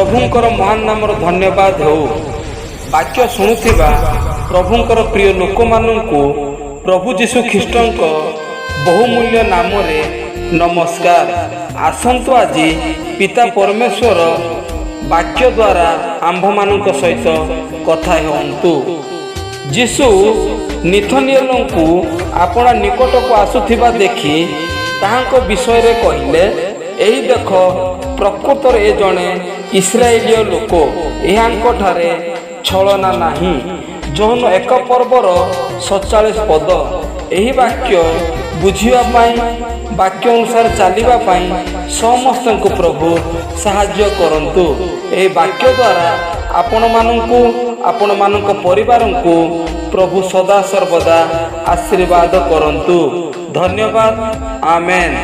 प्रभुंकर महान नामर धन्यवाद हो। वाक्य शुणुथिबा प्रभुंकर प्रिय लोक माननकु प्रभु जीशु ख्रीष्टंक बहुमूल्य नाम रे नमस्कार। आसंतु आज पिता परमेश्वर वाक्य द्वारा आंभ मानक सहित कथा हेउंतु। जीशु निथनियलंकु आपणा निकट को आसुथिबा देखि ताहांक विषय रे कहिले, एही देख प्रकृतर ए जणे इस्राएलीय लोक, एहांक ठारे छलना नाही। जौन 1 पर्वर 47 पद। एही वाक्य बुझिबा पाई, वाक्य अनुसार चलिबा पाई समस्त को प्रभु साहाय्य करंतु। ए वाक्य द्वारा आपण मानक परिवार को प्रभु सदा सर्वदा आशीर्वाद करंतु। धन्यवाद। आमेन।